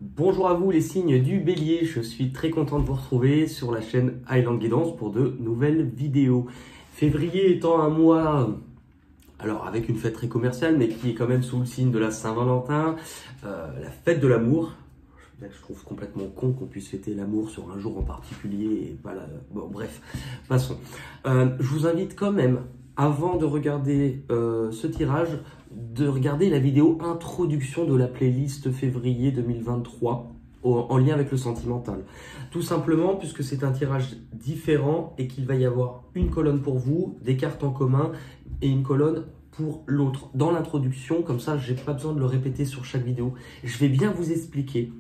Bonjour à vous les signes du Bélier, je suis très content de vous retrouver sur la chaîne Highland Guidance pour de nouvelles vidéos. Février étant un mois, alors avec une fête très commerciale, mais qui est quand même sous le signe de la Saint-Valentin, la fête de l'amour. Je trouve complètement con qu'on puisse fêter l'amour sur un jour en particulier et pas la... Bon bref, passons. Je vous invite quand même, avant de regarder ce tirage, de regarder la vidéo introduction de la playlist février 2023 en lien avec le sentimental. Tout simplement puisque c'est un tirage différent et qu'il va y avoir une colonne pour vous, des cartes en commun et une colonne pour l'autre. Dans l'introduction, comme ça, j'ai pas besoin de le répéter sur chaque vidéo. Je vais bien vous expliquer,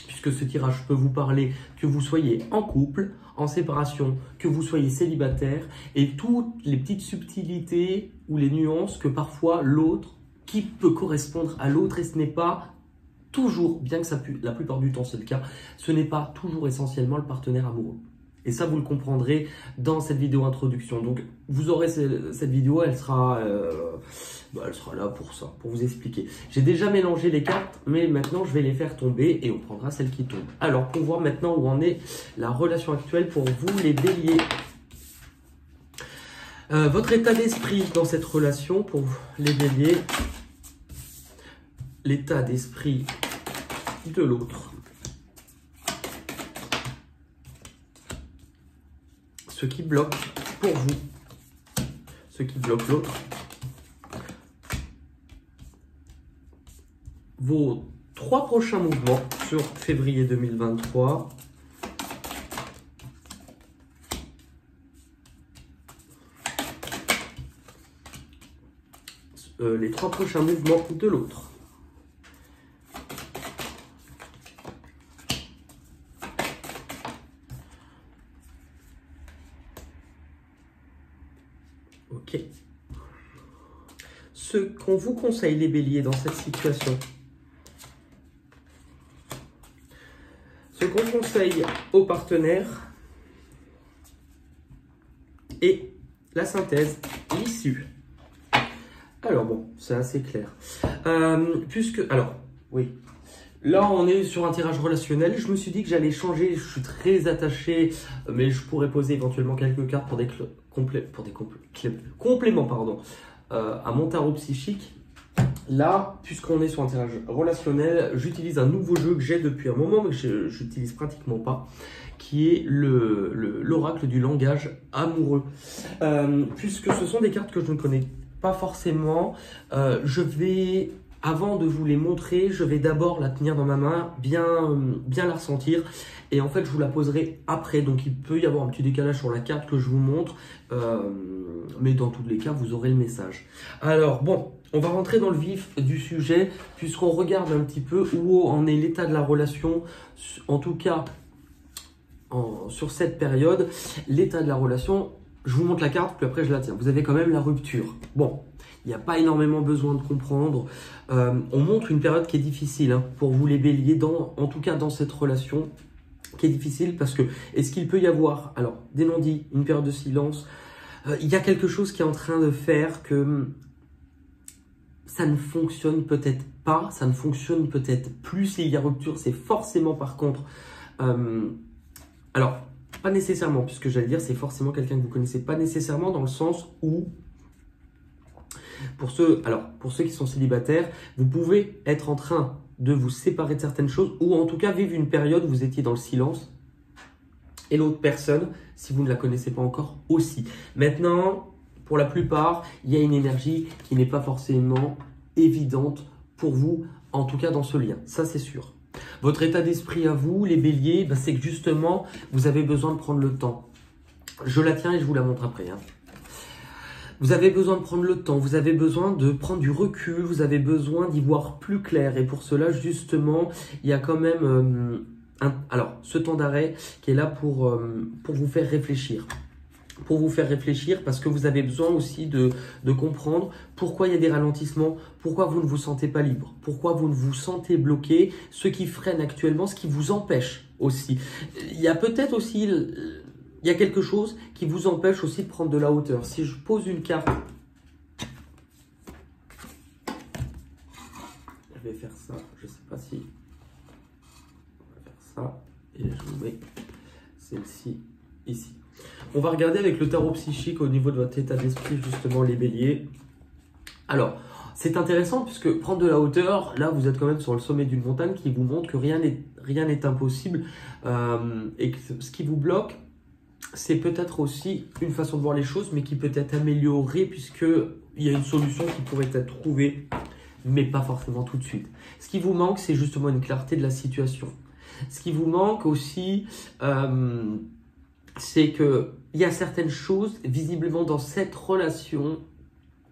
puisque ce tirage peut vous parler que vous soyez en couple, en séparation, que vous soyez célibataire, et toutes les petites subtilités ou les nuances que parfois l'autre, qui peut correspondre à l'autre, et ce n'est pas toujours, bien que la plupart du temps c'est le cas, ce n'est pas toujours essentiellement le partenaire amoureux. Et ça, vous le comprendrez dans cette vidéo introduction. Donc, vous aurez cette vidéo, elle sera là pour ça, pour vous expliquer. J'ai déjà mélangé les cartes, mais maintenant, je vais les faire tomber et on prendra celle qui tombe. Alors, pour voir maintenant où en est la relation actuelle pour vous, les béliers. Votre état d'esprit dans cette relation pour les béliers. L'état d'esprit de l'autre. Ce qui bloque pour vous, ce qui bloque l'autre, vos 3 prochains mouvements sur février 2023, les 3 prochains mouvements de l'autre. Ok. Ce qu'on vous conseille, les béliers, dans cette situation, ce qu'on conseille aux partenaires et la synthèse, l'issue. Alors bon, c'est assez clair. Alors, oui. Là, on est sur un tirage relationnel. Je me suis dit que j'allais changer. Je suis très attaché, mais je pourrais poser éventuellement quelques cartes pour des compléments à mon tarot psychique. Là, puisqu'on est sur un tirage relationnel, j'utilise un nouveau jeu que j'ai depuis un moment, mais que je n'utilise pratiquement pas, qui est l'oracle du langage amoureux. Puisque ce sont des cartes que je ne connais pas forcément, avant de vous les montrer, je vais d'abord la tenir dans ma main, bien la ressentir. Et en fait, je vous la poserai après. Donc, il peut y avoir un petit décalage sur la carte que je vous montre. Mais dans tous les cas, vous aurez le message. Alors, bon, on va rentrer dans le vif du sujet, puisqu'on regarde un petit peu où en est l'état de la relation. En tout cas, sur cette période, l'état de la relation, je vous montre la carte, puis après je la tiens. Vous avez quand même la rupture. Bon, il n'y a pas énormément besoin de comprendre. On montre une période qui est difficile pour vous les béliers, en tout cas dans cette relation qui est difficile parce que est-ce qu'il peut y avoir, alors des non-dits, une période de silence, il y a quelque chose qui est en train de faire que ça ne fonctionne peut-être pas, ça ne fonctionne peut-être plus s'il y a rupture, c'est forcément par contre, alors pas nécessairement, puisque j'allais dire c'est forcément quelqu'un que vous connaissez, pas nécessairement dans le sens où pour ceux qui sont célibataires, vous pouvez être en train de vous séparer de certaines choses ou en tout cas vivre une période où vous étiez dans le silence et l'autre personne, si vous ne la connaissez pas encore, aussi. Maintenant, pour la plupart, il y a une énergie qui n'est pas forcément évidente pour vous, en tout cas dans ce lien, ça c'est sûr. Votre état d'esprit à vous, les béliers, c'est que justement, vous avez besoin de prendre le temps. Je la tiens et je vous la montre après. Vous avez besoin de prendre le temps, vous avez besoin de prendre du recul, vous avez besoin d'y voir plus clair. Et pour cela, justement, il y a quand même ce temps d'arrêt qui est là pour vous faire réfléchir. Pour vous faire réfléchir parce que vous avez besoin aussi de comprendre pourquoi il y a des ralentissements, pourquoi vous ne vous sentez pas libre, pourquoi vous ne vous sentez bloqué, ce qui freine actuellement, ce qui vous empêche aussi. Il y a peut-être aussi... Il y a quelque chose qui vous empêche aussi de prendre de la hauteur. Si je pose une carte, je vais faire ça, je ne sais pas si celle-ci ici. On va regarder avec le tarot psychique au niveau de votre état d'esprit, justement, les béliers. Alors, c'est intéressant puisque prendre de la hauteur, là, vous êtes quand même sur le sommet d'une montagne qui vous montre que rien n'est impossible et que ce qui vous bloque, c'est peut-être aussi une façon de voir les choses, mais qui peut être améliorée puisqu'il y a une solution qui pourrait être trouvée, mais pas forcément tout de suite. Ce qui vous manque, c'est justement une clarté de la situation. Ce qui vous manque aussi, c'est qu'il y a certaines choses, visiblement, dans cette relation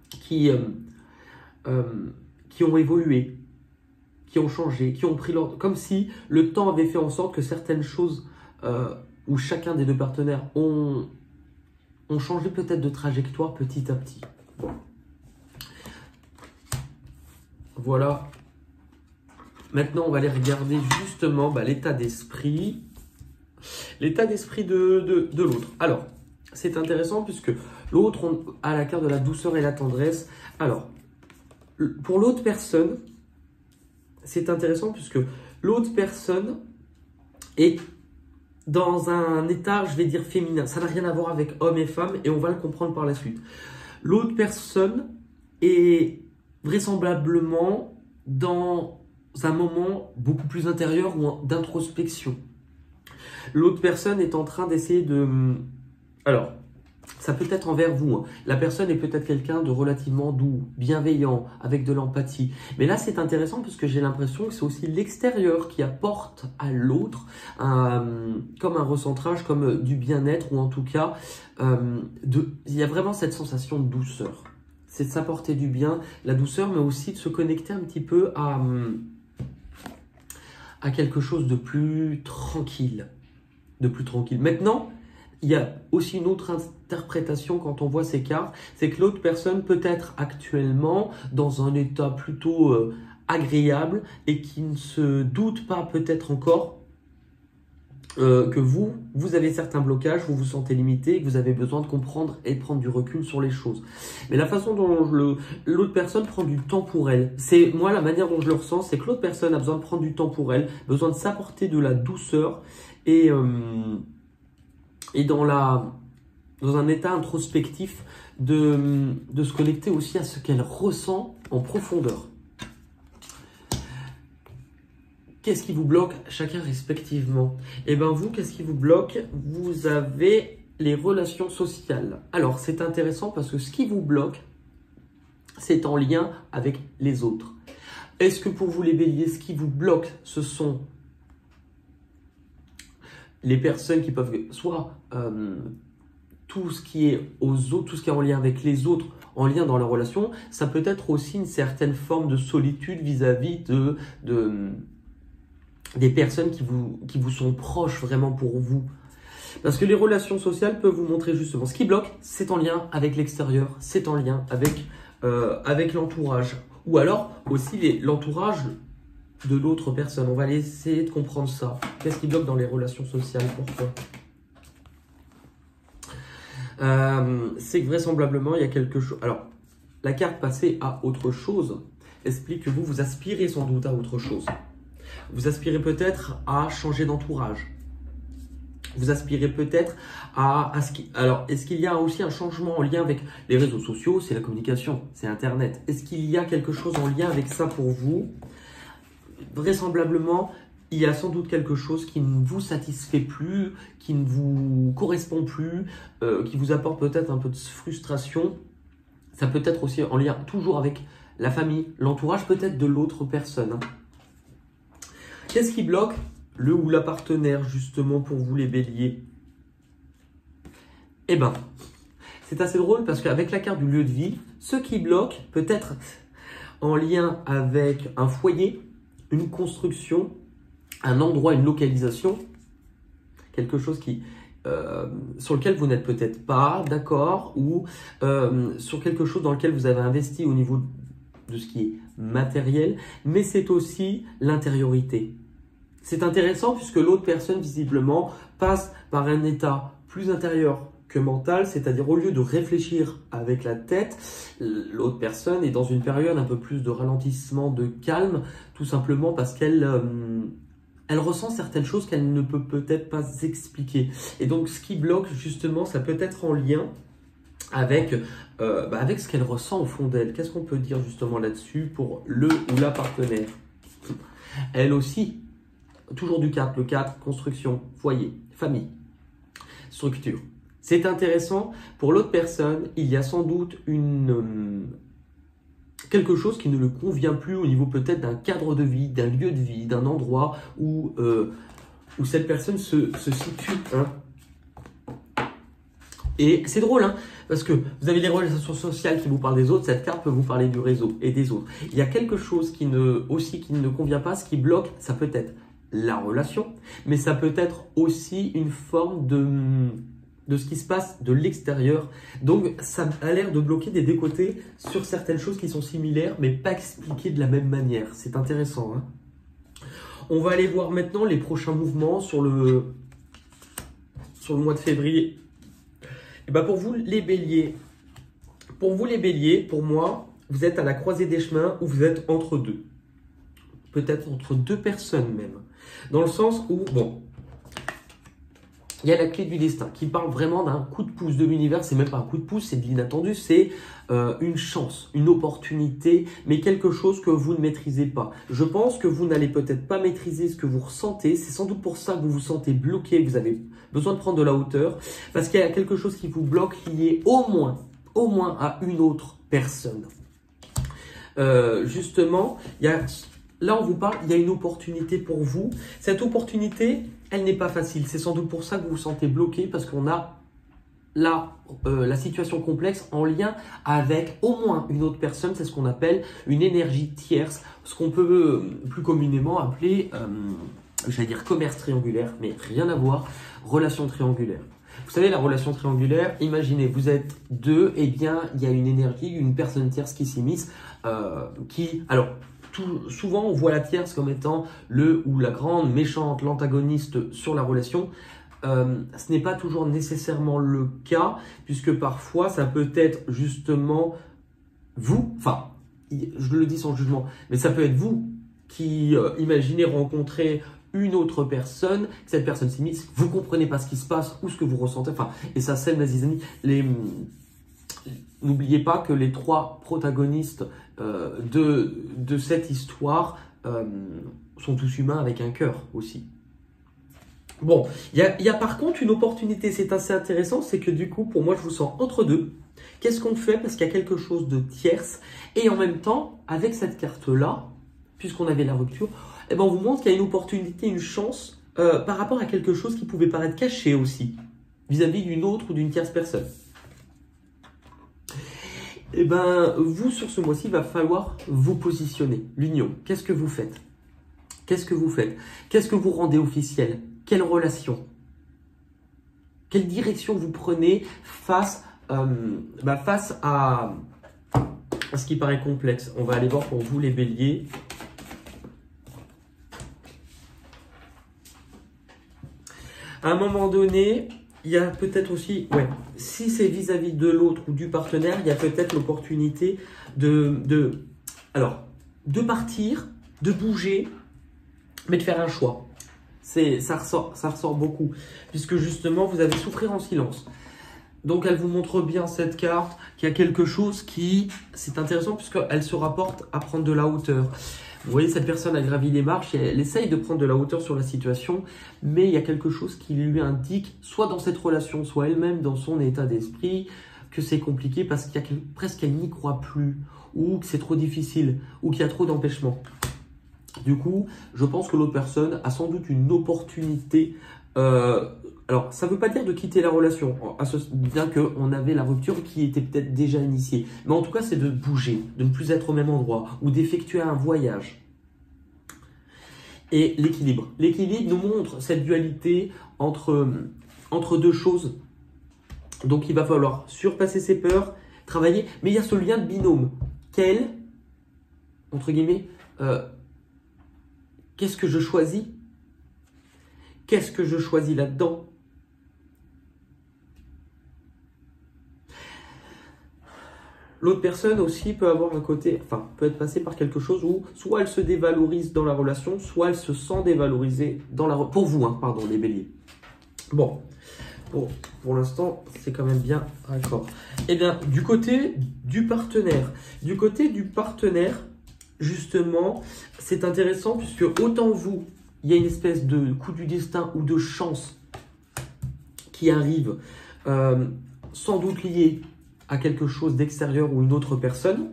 qui ont évolué, qui ont changé, qui ont pris leur... Comme si le temps avait fait en sorte que certaines choses où chacun des deux partenaires ont changé peut-être de trajectoire petit à petit. Voilà. Maintenant, on va aller regarder justement l'état d'esprit. L'état d'esprit de l'autre. Alors, c'est intéressant puisque l'autre a la carte de la douceur et la tendresse. Alors, pour l'autre personne, c'est intéressant puisque l'autre personne est dans un état, je vais dire, féminin. Ça n'a rien à voir avec homme et femme et on va le comprendre par la suite. L'autre personne est vraisemblablement dans un moment beaucoup plus intérieur ou d'introspection. L'autre personne est en train d'essayer de... Alors, ça peut être envers vous. Hein. La personne est peut-être quelqu'un de relativement doux, bienveillant, avec de l'empathie. Mais là, c'est intéressant parce que j'ai l'impression que c'est aussi l'extérieur qui apporte à l'autre comme un recentrage, comme du bien-être, ou en tout cas, il y a vraiment cette sensation de douceur. C'est de s'apporter du bien, la douceur, mais aussi de se connecter un petit peu à quelque chose de plus tranquille. Maintenant, il y a aussi une autre interprétation quand on voit ces cartes, c'est que l'autre personne peut être actuellement dans un état plutôt agréable et qui ne se doute pas peut-être encore que vous avez certains blocages, vous vous sentez limité et que vous avez besoin de comprendre et de prendre du recul sur les choses. Mais la façon dont l'autre personne prend du temps pour elle, c'est moi la manière dont je le ressens, c'est que l'autre personne a besoin de prendre du temps pour elle, besoin de s'apporter de la douceur et dans un état introspectif de se connecter aussi à ce qu'elle ressent en profondeur. Qu'est-ce qui vous bloque chacun respectivement? Eh bien vous, qu'est-ce qui vous bloque? Vous avez les relations sociales. Alors c'est intéressant parce que ce qui vous bloque, c'est en lien avec les autres. Est-ce que pour vous les béliers, ce qui vous bloque, ce sont les personnes qui peuvent soit tout ce qui est aux autres, tout ce qui est en lien avec les autres, en lien dans leur relation, ça peut être aussi une certaine forme de solitude vis-à-vis des personnes qui vous sont proches vraiment pour vous. Parce que les relations sociales peuvent vous montrer justement ce qui bloque, c'est en lien avec l'extérieur, c'est en lien avec l'entourage. Ou alors aussi l'entourage de l'autre personne. On va essayer de comprendre ça. Qu'est-ce qui bloque dans les relations sociales? Pourquoi? C'est que vraisemblablement, il y a quelque chose... Alors, la carte passée à autre chose explique que vous aspirez sans doute à autre chose. Vous aspirez peut-être à changer d'entourage. Vous aspirez peut-être à ce qui... Alors, est-ce qu'il y a aussi un changement en lien avec les réseaux sociaux? C'est la communication, c'est Internet. Est-ce qu'il y a quelque chose en lien avec ça pour vous? Vraisemblablement, il y a sans doute quelque chose qui ne vous satisfait plus, qui ne vous correspond plus, qui vous apporte peut-être un peu de frustration. Ça peut être aussi en lien toujours avec la famille, l'entourage peut-être de l'autre personne. Qu'est-ce qui bloque le ou la partenaire justement pour vous les béliers? Eh bien, c'est assez drôle parce qu'avec la carte du lieu de vie, ce qui bloque peut être en lien avec un foyer, une construction, un endroit, une localisation, quelque chose sur lequel vous n'êtes peut-être pas d'accord ou sur quelque chose dans lequel vous avez investi au niveau de ce qui est matériel, mais c'est aussi l'intériorité. C'est intéressant puisque l'autre personne visiblement passe par un état plus intérieur que mental, c'est-à-dire au lieu de réfléchir avec la tête, l'autre personne est dans une période un peu plus de ralentissement, de calme, tout simplement parce qu'elle elle ressent certaines choses qu'elle ne peut peut-être pas expliquer. Et donc, ce qui bloque, justement, ça peut être en lien avec, avec ce qu'elle ressent au fond d'elle. Qu'est-ce qu'on peut dire justement là-dessus pour le ou la partenaire? Elle aussi, toujours du 4, le 4, construction, foyer, famille, structure. C'est intéressant, pour l'autre personne, il y a sans doute quelque chose qui ne le convient plus au niveau peut-être d'un cadre de vie, d'un lieu de vie, d'un endroit où cette personne se situe. Hein. Et c'est drôle, hein, parce que vous avez les relations sociales qui vous parlent des autres, cette carte peut vous parler du réseau et des autres. Il y a quelque chose qui ne convient pas, ce qui bloque, ça peut être la relation, mais ça peut être aussi une forme de ce qui se passe de l'extérieur. Donc, ça a l'air de bloquer des deux côtés sur certaines choses qui sont similaires, mais pas expliquées de la même manière. C'est intéressant. Hein. On va aller voir maintenant les prochains mouvements sur le mois de février. Et ben pour vous, les béliers, pour moi, vous êtes à la croisée des chemins ou vous êtes entre deux. Peut-être entre deux personnes même. Dans le sens où, bon, il y a la clé du destin qui parle vraiment d'un coup de pouce de l'univers. C'est même pas un coup de pouce, c'est de l'inattendu, c'est une chance, une opportunité, mais quelque chose que vous ne maîtrisez pas. Je pense que vous n'allez peut-être pas maîtriser ce que vous ressentez. C'est sans doute pour ça que vous vous sentez bloqué, vous avez besoin de prendre de la hauteur, parce qu'il y a quelque chose qui vous bloque lié au moins à une autre personne. Justement, là on vous parle, il y a une opportunité pour vous. Cette opportunité, elle n'est pas facile. C'est sans doute pour ça que vous vous sentez bloqué, parce qu'on a la situation complexe en lien avec au moins une autre personne. C'est ce qu'on appelle une énergie tierce, ce qu'on peut plus communément appeler, j'allais dire commerce triangulaire, mais rien à voir, relation triangulaire. Vous savez, la relation triangulaire, imaginez, vous êtes deux, et bien il y a une énergie, une personne tierce qui s'immisce, souvent, on voit la tierce comme étant le ou la grande méchante, l'antagoniste sur la relation. Ce n'est pas toujours nécessairement le cas, puisque parfois, ça peut être justement vous, enfin, je le dis sans jugement, mais ça peut être vous qui imaginez rencontrer une autre personne, que cette personne s'immisce, vous ne comprenez pas ce qui se passe ou ce que vous ressentez, enfin, et ça sème les amis. N'oubliez pas que les trois protagonistes de cette histoire sont tous humains avec un cœur aussi. Bon, il y a par contre une opportunité, c'est assez intéressant, c'est que du coup, pour moi, je vous sens entre deux. Qu'est-ce qu'on fait? Parce qu'il y a quelque chose de tierce. Et en même temps, avec cette carte-là, puisqu'on avait la rupture, eh ben, on vous montre qu'il y a une opportunité, une chance par rapport à quelque chose qui pouvait paraître caché aussi, vis-à-vis d'une autre ou d'une tierce personne. Eh ben, vous, sur ce mois-ci, il va falloir vous positionner. L'union, qu'est-ce que vous faites? Qu'est-ce que vous faites? Qu'est-ce que vous rendez officiel? Quelle relation? Quelle direction vous prenez face à ce qui paraît complexe? On va aller voir pour vous les béliers. À un moment donné, il y a peut-être aussi, si c'est vis-à-vis de l'autre ou du partenaire, il y a peut-être l'opportunité de partir, de bouger, mais de faire un choix. Ça ressort beaucoup, puisque justement, vous avez souffrir en silence. Donc, elle vous montre bien cette carte, qu'il y a quelque chose c'est intéressant, puisqu'elle se rapporte à prendre de la hauteur. Vous voyez, cette personne a gravi les marches, et elle essaye de prendre de la hauteur sur la situation, mais il y a quelque chose qui lui indique, soit dans cette relation, soit elle-même dans son état d'esprit, que c'est compliqué parce qu'il y a presque qu'elle n'y croit plus, ou que c'est trop difficile, ou qu'il y a trop d'empêchements. Du coup, je pense que l'autre personne a sans doute une opportunité. Alors, ça ne veut pas dire de quitter la relation, bien qu'on avait la rupture qui était peut-être déjà initiée. Mais en tout cas, c'est de bouger, de ne plus être au même endroit ou d'effectuer un voyage. Et l'équilibre. L'équilibre nous montre cette dualité entre deux choses. Donc, il va falloir surpasser ses peurs, travailler. Mais il y a ce lien de binôme. Entre guillemets, qu'est-ce que je choisis? Qu'est-ce que je choisis là-dedans? L'autre personne aussi peut avoir un côté, enfin, peut être passée par quelque chose où soit elle se dévalorise dans la relation, soit elle se sent dévalorisée dans la relation. Pour vous, hein, pardon, les béliers. Bon, pour l'instant, c'est quand même bien raccord. Eh bien, du côté du partenaire, justement, c'est intéressant puisque autant vous, il y a une espèce de coup du destin ou de chance qui arrive, sans doute lié à quelque chose d'extérieur ou une autre personne.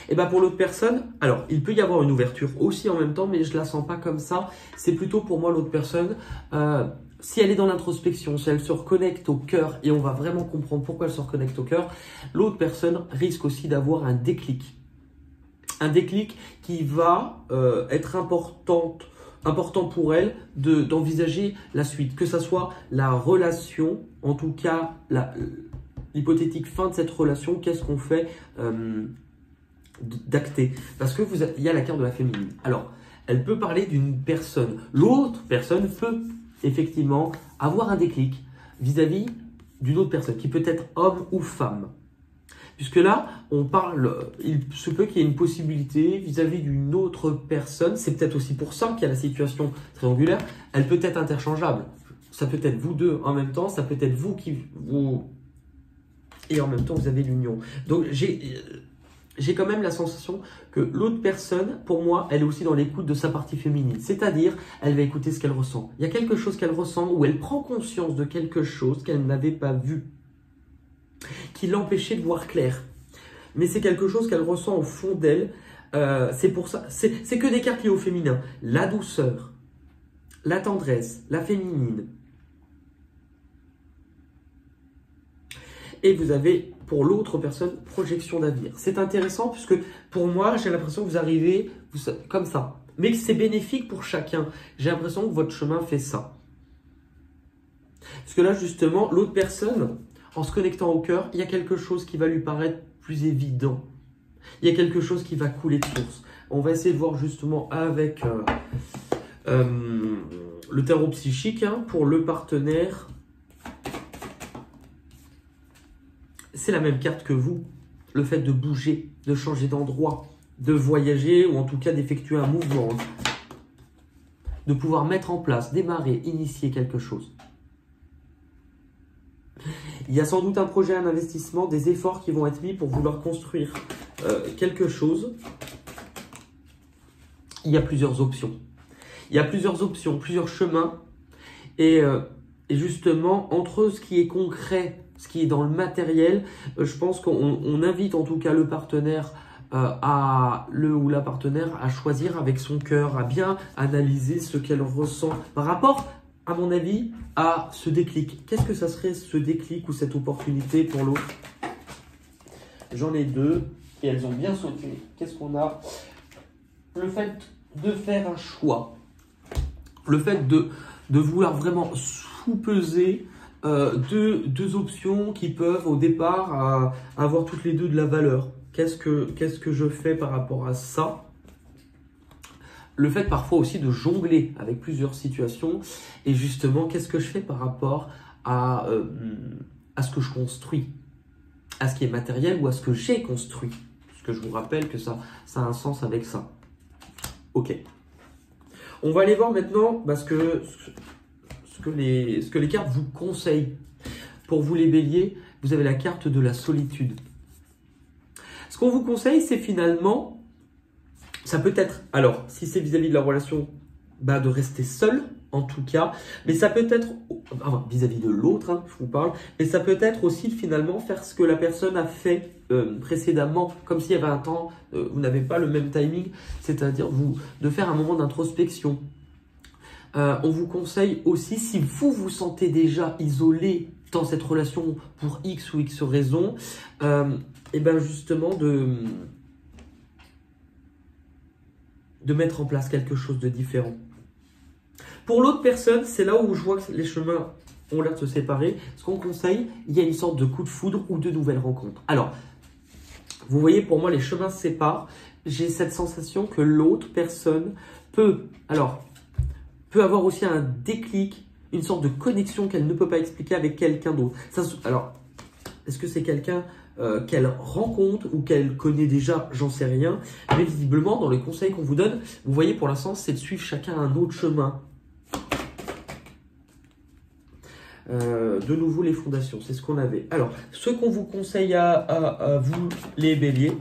Et bien pour l'autre personne, alors il peut y avoir une ouverture aussi en même temps, mais je ne la sens pas comme ça. C'est plutôt pour moi l'autre personne, si elle est dans l'introspection, si elle se reconnecte au cœur, et on va vraiment comprendre pourquoi elle se reconnecte au cœur, l'autre personne risque aussi d'avoir un déclic. Un déclic qui va être important pour elle d'envisager la suite, que ce soit la relation, en tout cas l'hypothétique fin de cette relation, qu'est-ce qu'on fait d'acter. Parce que il y a la carte de la féminine. Alors, elle peut parler d'une personne. L'autre personne peut effectivement avoir un déclic vis-à-vis d'une autre personne, qui peut être homme ou femme. Puisque là, on parle, il se peut qu'il y ait une possibilité vis-à-vis d'une autre personne. C'est peut-être aussi pour ça qu'il y a la situation triangulaire. Elle peut être interchangeable. Ça peut être vous deux en même temps, ça peut être vous et en même temps vous avez l'union. Donc j'ai quand même la sensation que l'autre personne, pour moi, elle est aussi dans l'écoute de sa partie féminine. C'est-à-dire, elle va écouter ce qu'elle ressent. Il y a quelque chose qu'elle ressent où elle prend conscience de quelque chose qu'elle n'avait pas vu, qui l'empêchait de voir clair. Mais c'est quelque chose qu'elle ressent au fond d'elle. C'est pour ça, c'est que des cartes liées au féminin. La douceur, la tendresse, la féminine. Et vous avez, pour l'autre personne, projection d'avenir. C'est intéressant puisque pour moi, j'ai l'impression que vous arrivez comme ça. Mais que c'est bénéfique pour chacun. J'ai l'impression que votre chemin fait ça. Parce que là, justement, l'autre personne, en se connectant au cœur, il y a quelque chose qui va lui paraître plus évident. Il y a quelque chose qui va couler de source. On va essayer de voir justement avec le tarot psychique, hein, pour le partenaire. C'est la même carte que vous. Le fait de bouger, de changer d'endroit, de voyager ou en tout cas d'effectuer un mouvement. De pouvoir mettre en place, démarrer, initier quelque chose. Il y a sans doute un projet, un investissement, des efforts qui vont être mis pour vouloir construire quelque chose. Il y a plusieurs options. Il y a plusieurs options, plusieurs chemins. Et justement, entre ce qui est concret, ce qui est dans le matériel, je pense qu'on invite en tout cas le partenaire ou la partenaire à choisir avec son cœur, à bien analyser ce qu'elle ressent par rapport, à mon avis, à ce déclic. Qu'est-ce que ça serait ce déclic ou cette opportunité pour l'autre? J'en ai deux et elles ont bien sauté. Qu'est-ce qu'on a? Le fait de faire un choix. Le fait de vouloir vraiment sous-peser deux options qui peuvent au départ avoir toutes les deux de la valeur. Qu'est-ce que je fais par rapport à ça? Le fait parfois aussi de jongler avec plusieurs situations et justement qu'est-ce que je fais par rapport à ce que je construis, à ce qui est matériel ou à ce que j'ai construit. Parce que je vous rappelle que ça a un sens avec ça. Ok. On va aller voir maintenant ce que les cartes vous conseillent. Pour vous les béliers, vous avez la carte de la solitude. Ce qu'on vous conseille, c'est finalement, ça peut être, alors si c'est vis-à-vis de la relation, de rester seul en tout cas, mais ça peut être, vis-à-vis de l'autre, hein, je vous parle, mais ça peut être aussi finalement faire ce que la personne a fait précédemment, comme s'il y avait un temps, vous n'avez pas le même timing, c'est-à-dire de faire un moment d'introspection. On vous conseille aussi, si vous vous sentez déjà isolé dans cette relation pour X ou X raison, et bien justement de mettre en place quelque chose de différent. Pour l'autre personne, c'est là où je vois que les chemins ont l'air de se séparer. Ce qu'on conseille, il y a une sorte de coup de foudre ou de nouvelles rencontres. Alors, vous voyez, pour moi, les chemins se séparent. J'ai cette sensation que l'autre personne peut avoir aussi un déclic, une sorte de connexion qu'elle ne peut pas expliquer avec quelqu'un d'autre. Alors, est-ce que c'est quelqu'un qu'elle rencontre ou qu'elle connaît déjà, j'en sais rien. Mais visiblement, dans les conseils qu'on vous donne, vous voyez pour l'instant, c'est de suivre chacun un autre chemin. De nouveau, les fondations, c'est ce qu'on avait. Alors, ce qu'on vous conseille à vous, les béliers.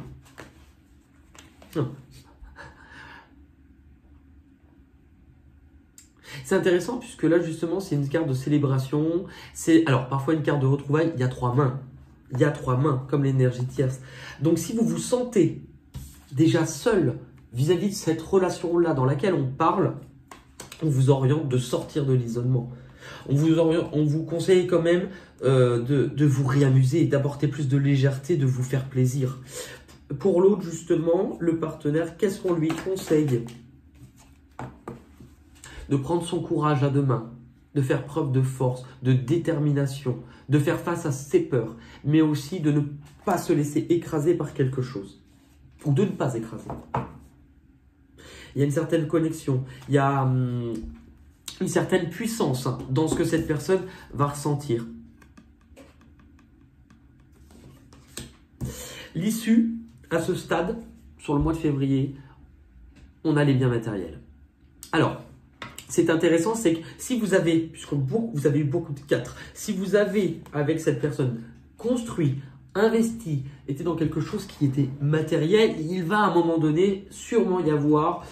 C'est intéressant puisque là, justement, c'est une carte de célébration. Alors, parfois une carte de retrouvailles, il y a 3 mains. Il y a 3 mains, comme l'énergie tierce. Donc, si vous vous sentez déjà seul vis-à-vis de cette relation-là dans laquelle on parle, on vous oriente de sortir de l'isolement. On vous conseille quand même de vous réamuser, d'apporter plus de légèreté, de vous faire plaisir. Pour l'autre, justement, le partenaire, qu'est-ce qu'on lui conseille? De prendre son courage à deux mains, de faire preuve de force, de détermination, de faire face à ses peurs, mais aussi de ne pas se laisser écraser par quelque chose, ou de ne pas écraser. Il y a une certaine connexion, il y a une certaine puissance dans ce que cette personne va ressentir. L'issue, à ce stade, sur le mois de février, on a les biens matériels. Alors, c'est intéressant, c'est que si vous avez, puisque vous avez eu beaucoup de 4, si vous avez, avec cette personne, construit, investi, été dans quelque chose qui était matériel, il va à un moment donné sûrement y avoir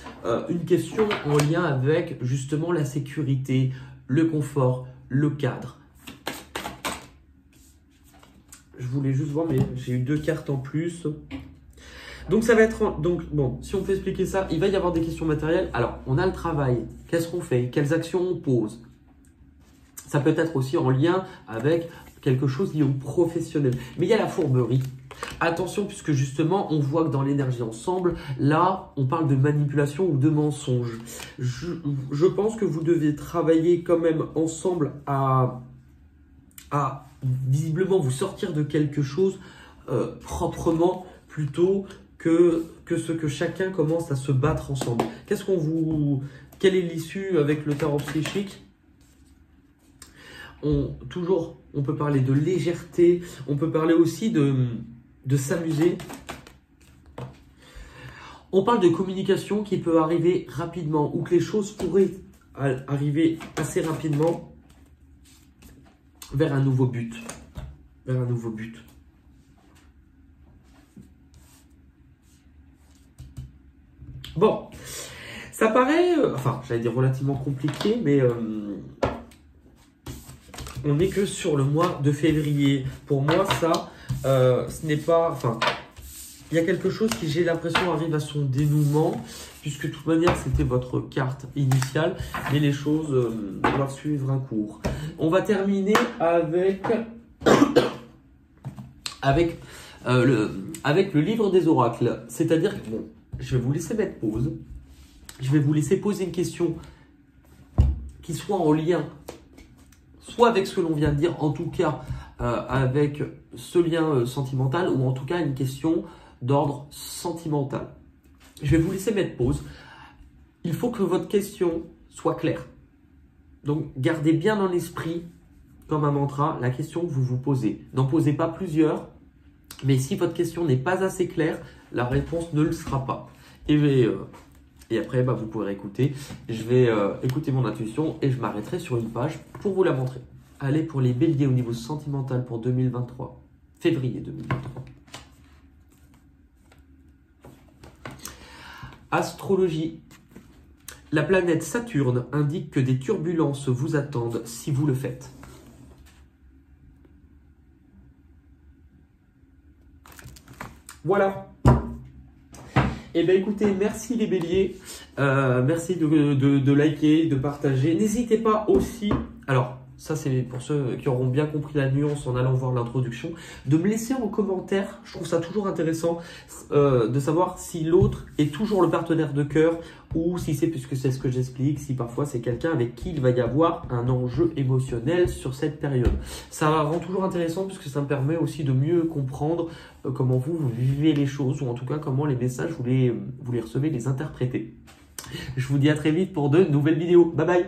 une question en lien avec justement la sécurité, le confort, le cadre. Je voulais juste voir, mais j'ai eu 2 cartes en plus. Donc ça va être, bon, si on peut expliquer ça, il va y avoir des questions matérielles. Alors, on a le travail, qu'est-ce qu'on fait, quelles actions on pose. Ça peut être aussi en lien avec quelque chose lié au professionnel. Mais il y a la fourberie. Attention, puisque justement, on voit que dans l'énergie ensemble, là, on parle de manipulation ou de mensonge. Je pense que vous devez travailler quand même ensemble à visiblement vous sortir de quelque chose proprement, plutôt que ce que chacun commence à se battre ensemble. Quelle est l'issue avec le tarot psychique? On peut parler de légèreté, on peut parler aussi de s'amuser. On parle de communication qui peut arriver rapidement ou que les choses pourraient arriver assez rapidement vers un nouveau but. Vers un nouveau but. Bon, ça paraît, j'allais dire relativement compliqué, mais on n'est que sur le mois de février. Pour moi, ça, ce n'est pas, il y a quelque chose qui, j'ai l'impression, arrive à son dénouement, puisque de toute manière, c'était votre carte initiale, mais les choses doivent suivre un cours. On va terminer avec le livre des oracles, c'est-à-dire que, bon, je vais vous laisser mettre pause. Je vais vous laisser poser une question qui soit en lien, soit avec ce que l'on vient de dire, en tout cas avec ce lien sentimental, ou en tout cas une question d'ordre sentimental. Je vais vous laisser mettre pause. Il faut que votre question soit claire. Donc, gardez bien dans l'esprit, comme un mantra, la question que vous vous posez. N'en posez pas plusieurs, mais si votre question n'est pas assez claire, la réponse ne le sera pas. Et après, vous pourrez écouter. Je vais écouter mon intuition et je m'arrêterai sur une page pour vous la montrer. Allez, pour les béliers au niveau sentimental pour 2023. Février 2023. Astrologie. La planète Saturne indique que des turbulences vous attendent si vous le faites. Voilà. Eh bien écoutez, merci les béliers, merci de liker, de partager. N'hésitez pas aussi, alors ça c'est pour ceux qui auront bien compris la nuance en allant voir l'introduction, de me laisser en commentaire, je trouve ça toujours intéressant de savoir si l'autre est toujours le partenaire de cœur ou si c'est, puisque c'est ce que j'explique, si parfois c'est quelqu'un avec qui il va y avoir un enjeu émotionnel sur cette période. Ça rend toujours intéressant puisque ça me permet aussi de mieux comprendre comment vous vivez les choses, ou en tout cas comment les messages vous les recevez, les interprétez. Je vous dis à très vite pour de nouvelles vidéos. Bye bye!